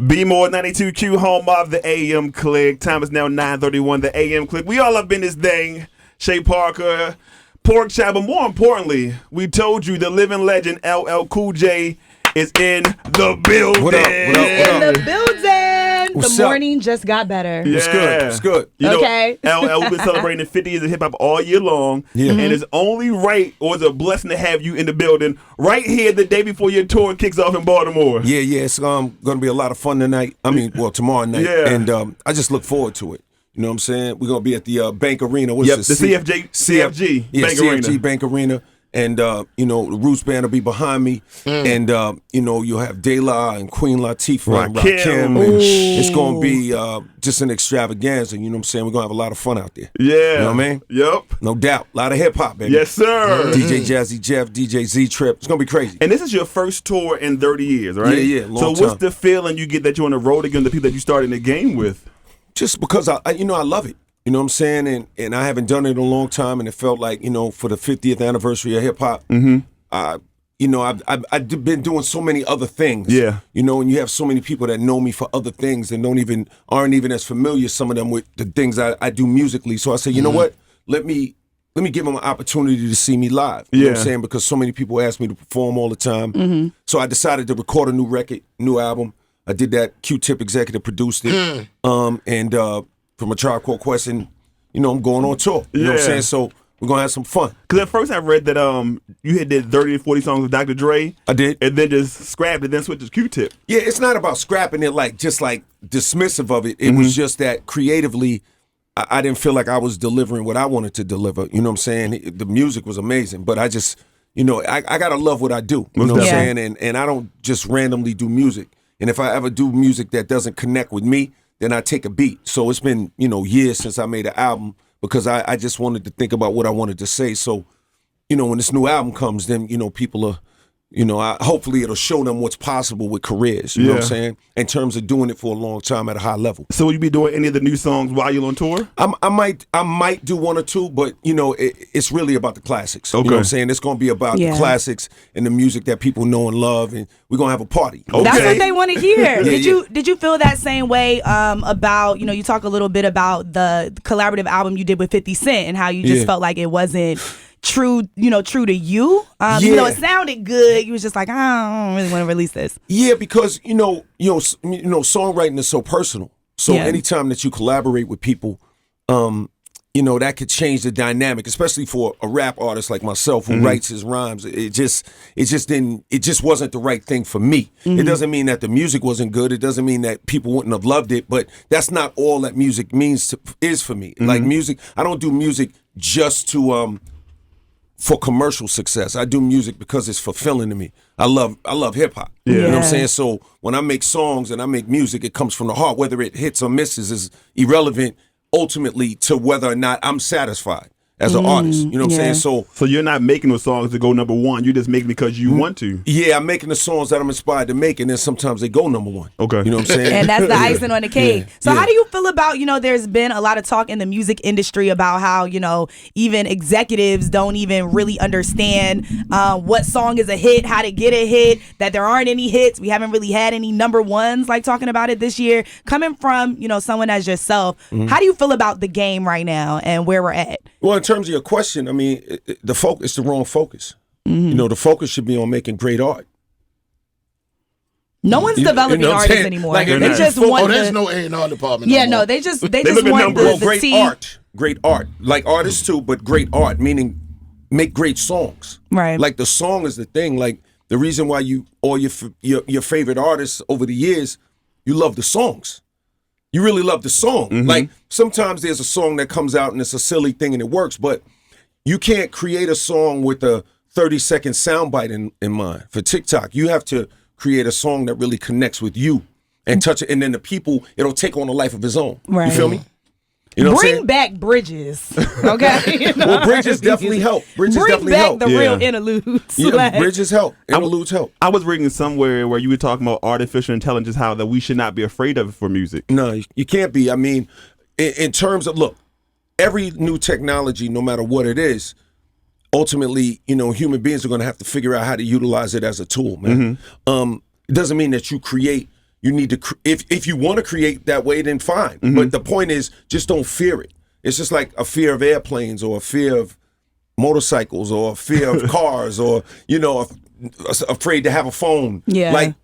Be More 92Q, home of the AM Click. Time is now 9:31, the AM Click. We all up in this thing. Shay Parker, Pork Chop, but more importantly, we told you the living legend LL Cool J is in the building. What up? In the building. What's the up? morning just got better. Yeah. It's good. You Okay. know, LL, we've been celebrating the 50 years of hip hop all year long. Yeah. And it's only right, or it's a blessing to have you in the building right here the day before your tour kicks off in Baltimore. Yeah, it's going to be a lot of fun tonight. I mean, well, tomorrow night. Yeah. And I just look forward to it. You know what I'm saying? We're going to be at the Bank Arena. Yep, the CFG Yeah, Bank CFG Arena. Bank Arena. And, you know, the Roots Band will be behind me. And, you know, you'll have De La and Queen Latifah and Rakim. And it's going to be just an extravaganza. You know what I'm saying? We're going to have a lot of fun out there. Yeah. You know what I mean? Yep. No doubt. A lot of hip-hop, baby. Yes, sir. DJ Jazzy Jeff, DJ Z-Trip. It's going to be crazy. And this is your first tour in 30 years, right? Yeah, long So what's time. the feeling you get that you're on the road again, the people that you started the game with? Just because, I love it. You know what I'm saying? And I haven't done it in a long time, and it felt like, you know, for the 50th anniversary of hip-hop, you know, I've been doing so many other things. Yeah. You know, and you have so many people that know me for other things and aren't even as familiar, some of them, with the things I do musically. So I said, you know what? Let me give them an opportunity to see me live. You know what I'm saying? Because so many people ask me to perform all the time. So I decided to record a new record, new album. I did that. Q-Tip executive produced it. From a Tribe Called Quest, and, you know, I'm going on tour. You know what I'm saying? So we're going to have some fun. Because at first I read that you had did 30 to 40 songs with Dr. Dre. I did. And then just scrapped it, then switched to Q-Tip. Yeah, it's not about scrapping it, like dismissive of it. It was just that creatively, I didn't feel like I was delivering what I wanted to deliver. You know what I'm saying? The music was amazing, but I just, you know, I got to love what I do. You know what I'm saying? And I don't just randomly do music. And if I ever do music that doesn't connect with me, then I take a beat. So it's been, you know, years since I made an album because I just wanted to think about what I wanted to say. So, you know, when this new album comes, then, you know, people are, you know, hopefully it'll show them what's possible with careers, you know what I'm saying, in terms of doing it for a long time at a high level. So will you be doing any of the new songs while you're on tour? I might do one or two, but, you know, it's really about the classics. Okay. You know what I'm saying? It's going to be about the classics and the music that people know and love, and we're going to have a party. Okay. That's what they want to hear. Yeah, Did you feel that same way about, you know, you talk a little bit about the collaborative album you did with 50 Cent and how you just felt like it wasn't true to you? Even though it sounded good, you was just like, I don't really want to release this. Yeah, because you know, songwriting is so personal. So anytime that you collaborate with people, you know, that could change the dynamic, especially for a rap artist like myself who writes his rhymes. It just wasn't the right thing for me. It doesn't mean that the music wasn't good. It doesn't mean that people wouldn't have loved it, but that's not all that music is for me. Like music, I don't do music just to for commercial success. I do music because it's fulfilling to me. I love hip hop. You know what I'm saying? So when I make songs and I make music, it comes from the heart. Whether it hits or misses is irrelevant ultimately to whether or not I'm satisfied as an artist. You know what I'm saying? So you're not making those songs to go number one. You're just making because you want to. Yeah, I'm making the songs that I'm inspired to make, and then sometimes they go number one. Okay. You know what I'm saying? And that's the icing on the cake. Yeah. So how do you feel about, you know, there's been a lot of talk in the music industry about how, you know, even executives don't even really understand what song is a hit, how to get a hit, that there aren't any hits. We haven't really had any number ones, like talking about it this year. Coming from, you know, someone as yourself, how do you feel about the game right now and where we're at? Well, in terms of your question, I mean, the focus, the wrong focus. You know, the focus should be on making great art. No one's developing what I'm artists saying? anymore. Like, they just want there's no A&R department. Yeah, no more. no, they just look want at the great tea. art, like artists too, but great art, meaning make great songs. Right. Like the song is the thing. Like the reason why all your favorite artists over the years, you love the songs. You really love the song. Like sometimes there's a song that comes out and it's a silly thing and it works, but you can't create a song with a 30-second soundbite in mind. For TikTok, you have to create a song that really connects with you and touch it, and then the people, it'll take on a life of its own. Right. You feel me? You know what I'm Bring saying? back Bridges, okay? Well, Bridges definitely help. Bridges Bring definitely back help. the real interludes. Yeah, like- Bridges help. Interludes help. I was reading somewhere where you were talking about artificial intelligence, how that we should not be afraid of it for music. No, you can't be. I mean, in terms of, look, every new technology, no matter what it is, ultimately, you know, human beings are going to have to figure out how to utilize it as a tool, man. It doesn't mean that you create You need to if you want to create that way, then fine. But the point is, just don't fear it. It's just like a fear of airplanes or a fear of motorcycles or a fear of cars or afraid to have a phone. Yeah. Like,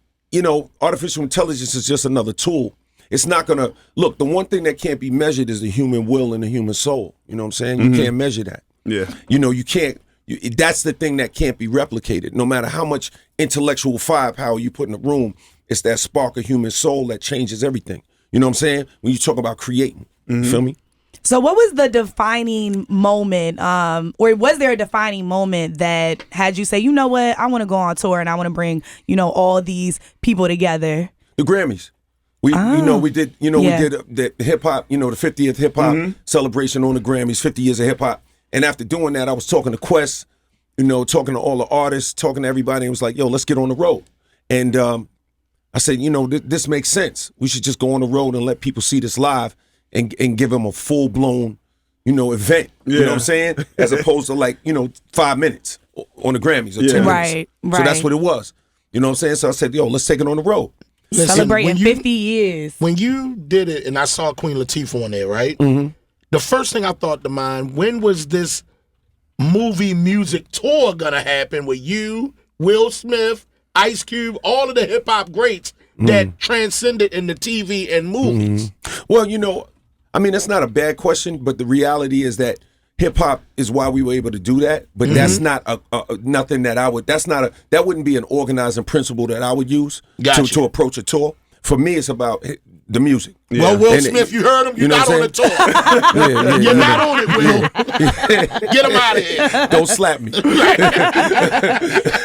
artificial intelligence is just another tool. It's not gonna look. The one thing that can't be measured is the human will and the human soul. You know what I'm saying? You can't measure that. Yeah. You can't. That's the thing that can't be replicated. No matter how much intellectual firepower you put in a room, it's that spark of human soul that changes everything. You know what I'm saying? When you talk about creating, you feel me? So what was the defining moment, or was there a defining moment that had you say, you know what, I want to go on tour and I want to bring, all these people together? The Grammys. We did the hip hop, the 50th hip hop celebration on the Grammys, 50 years of hip hop. And after doing that, I was talking to Quest, talking to all the artists, talking to everybody. And it was like, yo, let's get on the road. And I said, this makes sense. We should just go on the road and let people see this live and give them a full blown, event. Yeah. You know what I'm saying? As opposed to 5 minutes on the Grammys or 10 minutes. Right. So that's what it was. You know what I'm saying? So I said, yo, let's take it on the road. Listen, Celebrating 50 years. When you did it, and I saw Queen Latifah on there, right? Mm-hmm. The first thing I thought to mind, when was this movie music tour gonna happen with you, Will Smith, Ice Cube, all of the hip hop greats that transcended into TV and movies? Well, that's not a bad question, but the reality is that hip hop is why we were able to do that. But that's not nothing that that wouldn't be an organizing principle that I would use to approach a tour. For me, it's about the music. Yeah. Well, Will Smith, you heard him. You're not on the tour. You're not on it, Will. Get him out of here. Don't slap me.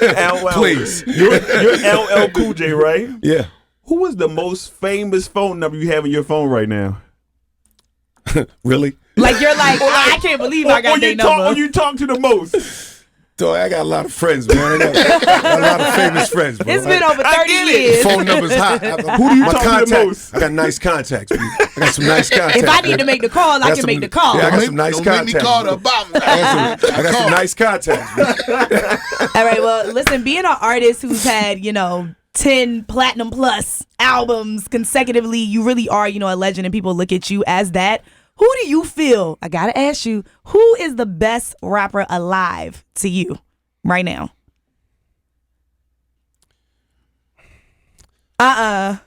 LL. Please. You're LL Cool J, right? Yeah. Who is the most famous phone number you have in your phone right now? Really? Like you're like, I can't believe I got their number. Or you talk to the most? So I got a lot of friends, man. I got a lot of famous friends, bro. It's been over 30 years. Phone number's hot. Who do you talk to the most? I got nice contacts, man. I got some nice contacts. If I need to make the call, I can make the call. Yeah, I got some nice contacts. Make me call the bottom. I got some nice contacts, man. All right, well, listen, being an artist who's had, 10 platinum plus albums consecutively, you really are, a legend, and people look at you as that. Who do you feel, I gotta ask you, who is the best rapper alive to you right now? I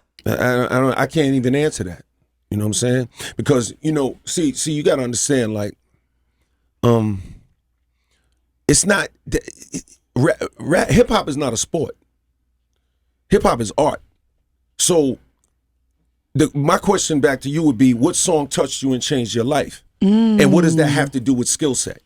can't even answer that. You know what I'm saying? Because, see, you gotta understand, like, it's not, hip hop is not a sport. Hip hop is art. So my question back to you would be, what song touched you and changed your life? And what does that have to do with skill set?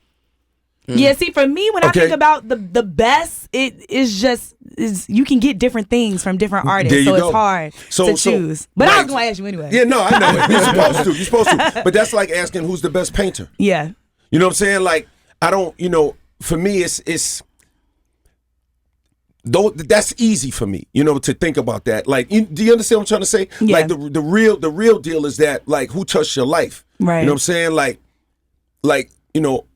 Yeah, see, for me, when I think about the best, you can get different things from different artists, so it's hard to choose. But I was going to ask you anyway. Yeah, no, I know it. You're supposed to. But that's like asking who's the best painter. Yeah. You know what I'm saying? Like, I don't, for me, it's though that's easy for me, to think about that. Like, do you understand what I'm trying to say? Yeah. Like the real deal is that, like, who touched your life? Right. You know what I'm saying? Like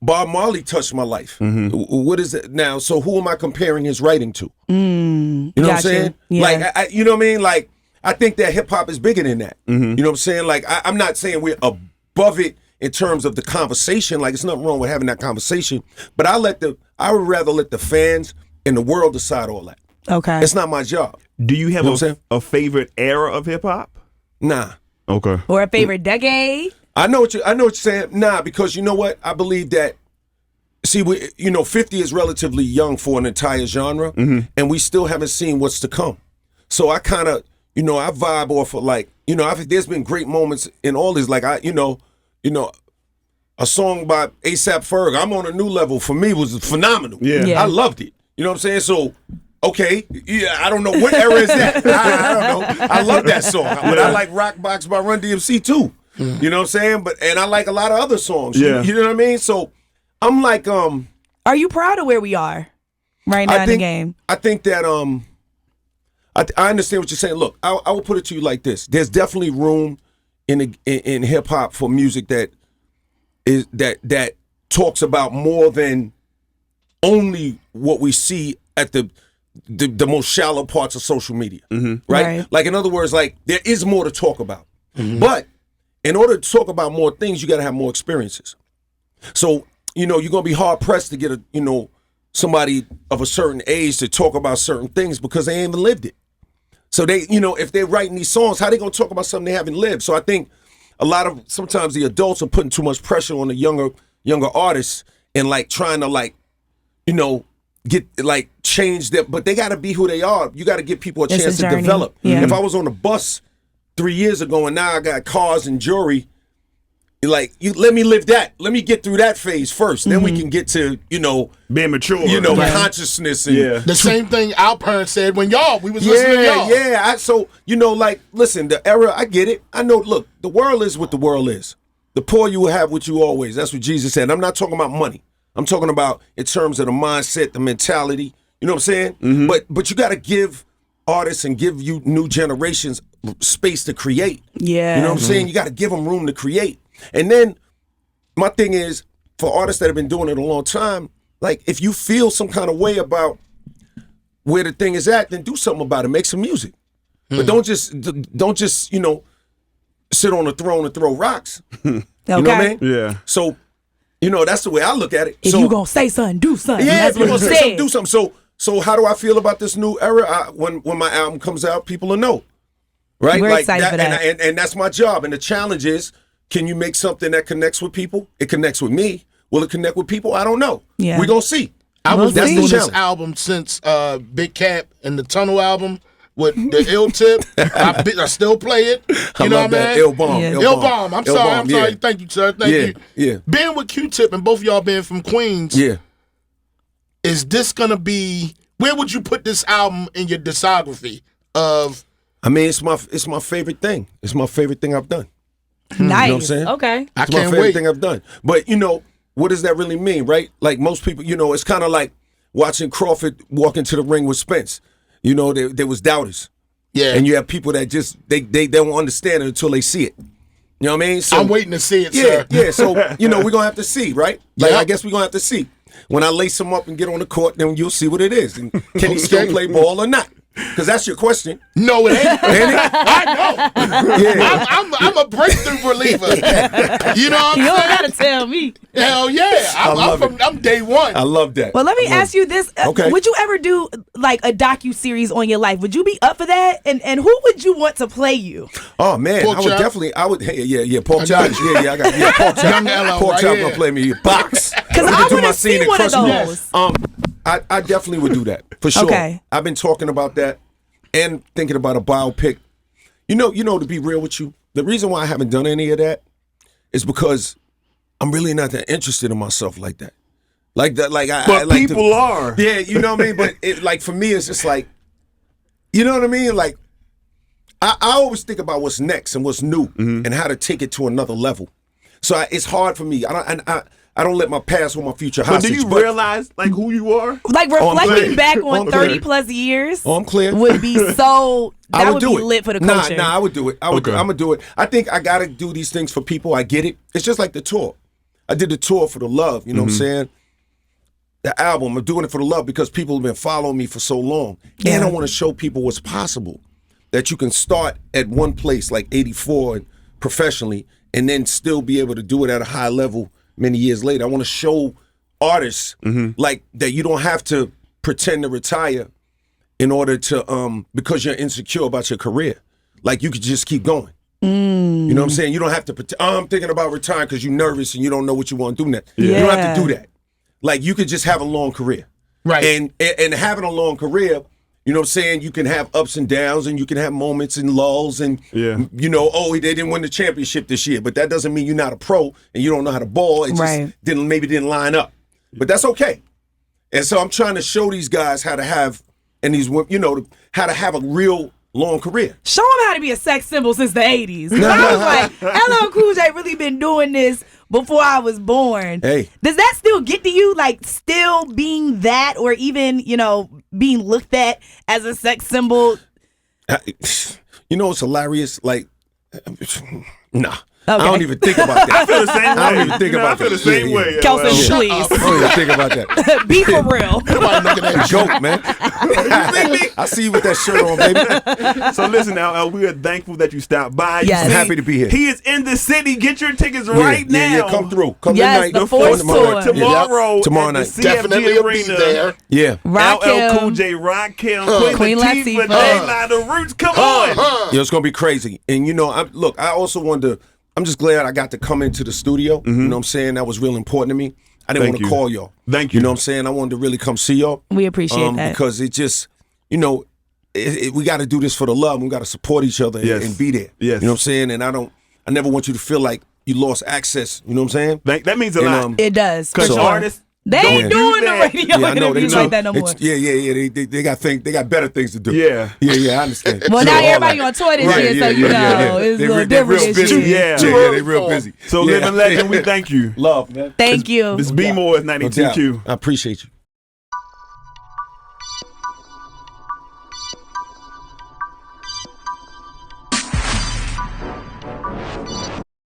Bob Marley touched my life. What is it now? So who am I comparing his writing to? You know what I'm saying? Yeah. Like, you know what I mean? Like, I think that hip hop is bigger than that. You know what I'm saying? Like, I'm not saying we're above it in terms of the conversation. Like, it's nothing wrong with having that conversation. But I would rather let the fans and the world decide all that. Okay. It's not my job. Do you have a favorite era of hip hop? Nah. Okay. Or a favorite decade? I know what you're saying. Nah, because you know what? I believe that. See, 50 is relatively young for an entire genre, and we still haven't seen what's to come. So I kind of, I vibe off of, like, there's been great moments in all this. Like, a song by A$AP Ferg, I'm on a new level, for me was phenomenal. Yeah. I loved it. You know what I'm saying? So, okay, yeah, I don't know what era is that. I don't know. I love that song, but I like Rock Box by Run DMC too. You know what I'm saying? And I like a lot of other songs. Yeah. You know what I mean? So I'm like, are you proud of where we are right now in the game? I think that I understand what you're saying. Look, I will put it to you like this: there's definitely room in hip hop for music that talks about more than only what we see at the the most shallow parts of social media, right? Right. Like, in other words, like, there is more to talk about. But in order to talk about more things, you got to have more experiences. So, you're going to be hard-pressed to get somebody of a certain age to talk about certain things because they ain't even lived it. So they, if they're writing these songs, how they going to talk about something they haven't lived? So I think sometimes the adults are putting too much pressure on the younger artists and, like, trying to, like, get, like, change them, but they got to be who they are. You got to give people a chance to develop. Yeah. If I was on a bus 3 years ago and now I got cars and jewelry, like, let me live that. Let me get through that phase first. Then we can get to, being mature. Consciousness. And the same thing our parents said when we was listening to y'all. Yeah. Listen, the era, I get it. I know, look, the world is what the world is. The poor you will have what you always. That's what Jesus said. And I'm not talking about money. I'm talking about in terms of the mindset, the mentality. You know what I'm saying? But you got to give artists and give you new generations space to create. Yeah. You know what I'm saying? You got to give them room to create. And then my thing is, for artists that have been doing it a long time, like, if you feel some kind of way about where the thing is at, then do something about it. Make some music. But don't just sit on the throne and throw rocks. You know what I mean? Yeah. So, that's the way I look at it. If so, you gonna say something, do something. yeah, That's if you what gonna he say something, said. do something. So how do I feel about this new era? When my album comes out, people will know. Right? We're excited for that. And that's my job. And the challenge is, can you make something that connects with people? It connects with me. Will it connect with people? I don't know. Yeah. We're going to see. I was We'll see. listening to this album since Big Cap and the Tunnel album with the Ill Tip. I still play it. You know what I mean? Ill Bomb. Yeah. Ill Bomb. I'm sorry. Yeah. Thank you, sir. Thank you. Yeah. Being with Q-Tip and both of y'all being from Queens, Yeah. is this going to be, where would you put this album in your discography of? I mean, it's my favorite thing. It's my favorite thing I've done. Nice. You know what I'm saying? Okay. I It's my can't favorite wait. thing I've done. But, what does that really mean, right? Like, most people, it's kind of like watching Crawford walk into the ring with Spence. There was doubters. Yeah. And you have people that just, they don't understand it until they see it. You know what I mean? So I'm waiting to see it, Yeah, sir. yeah. So, we're going to have to see, right? Like, Yeah. I guess we're going to have to see. When I lace him up and get on the court, then you'll see what it is. And can he still play ball or not? Because that's your question. No, it ain't. Ain't it? I know. Yeah. I'm a breakthrough believer. You know what I'm You don't saying? gotta tell me. Hell yeah. I'm day one. I love that. Well, let me ask you this: Okay. Would you ever do like a docu-series on your life? Would you be up for that? And who would you want to play you? Oh man, Pork I would chop? definitely. Hey, yeah, pork chop. Yeah, I got pork chop. Young Ella Pork right chop here. gonna play me box. Because I want to see one of those. I definitely would do that for sure. Okay. I've been talking about that and thinking about a biopic. To be real with you, the reason why I haven't done any of that is because I'm really not that interested in myself like that. Like that, like I. But I like people are. Yeah, you know what I mean. But like for me, it's just like, you know what I mean. Like I always think about what's next and what's new and how to take it to another level. So it's hard for me. I don't let my past hold my future But hostage. do you realize like who you are? Like I'm reflecting clear. back I'm on clear. 30 plus years Oh, I'm clear. would be so I that would do be it. lit for the culture. Nah, I would do it. I'm Okay. gonna do it. I think I gotta do these things for people. I get it. It's just like the tour. I did the tour for the love. You know what I'm saying? The album. I'm doing it for the love because people have been following me for so long, and I want to show people what's possible. That you can start at one place like 84 and professionally, and then still be able to do it at a high level many years later. I want to show artists like that you don't have to pretend to retire in order to because you're insecure about your career. Like you could just keep going. You know what I'm saying? You don't have to pretend, I'm thinking about retiring because you're nervous and you don't know what you want to do next. You don't have to do that. Like you could just have a long career. Right. And having a long career, you know what I'm saying? You can have ups and downs and you can have moments and lulls and, they didn't win the championship this year, but that doesn't mean you're not a pro and you don't know how to ball. It just didn't line up. But that's okay. And so I'm trying to show these guys how to have, how to have a real long career. Show them how to be a sex symbol since the 80s. 'Cause I was like, LL Cool J really been doing this before I was born. Hey. Does that still get to you? Like still being that or even, being looked at as a sex symbol? It's hilarious. Like, nah. I don't even think about that. I feel the same way. I don't even think about I feel that. the same way. Kelson, LL. please. I don't even think about that. Be for real. Nobody looking at you. Joke, man. I see you with that shirt on, baby. So listen, LL, we are thankful that you stopped by. Yes. You see, I'm happy to be here. He is in the city. Get your tickets right now. Yeah, come through. Come Yes, tonight. the F.O.R.C.E tomorrow. Tour. Tomorrow, Yep. Tomorrow at the night. CFG Definitely will be Arena. there. Yeah. LL Cool Rakim. J, Rakim, Queen Latifah, Latifah. De La, The Roots. Come on. Yo, it's gonna be crazy. And you know, I also wanted to. I'm just glad I got to come into the studio. You know what I'm saying? That was real important to me. I didn't Thank want to you. call y'all. Thank you. You know what I'm saying? I wanted to really come see y'all. We appreciate that. Because it just, you know, we got to do this for the love. We got to support each other Yes. and be there. Yes. You know what I'm saying? And I never want you to feel like you lost access. You know what I'm saying? That means a And, lot. It does. For Because sure. artists, They ain't don't doing do the that. radio I know interviews they like that no more. Yeah. They got better things to do. Yeah. Yeah. I understand. Well, So, now all everybody that. on tour this Right, year, so yeah, you know yeah. it's a They little real different this busy. year. Yeah. They real busy. So Yeah. Living Legend, we thank you. Love, man. Thank you. This B More is No 92Q. doubt. I appreciate you.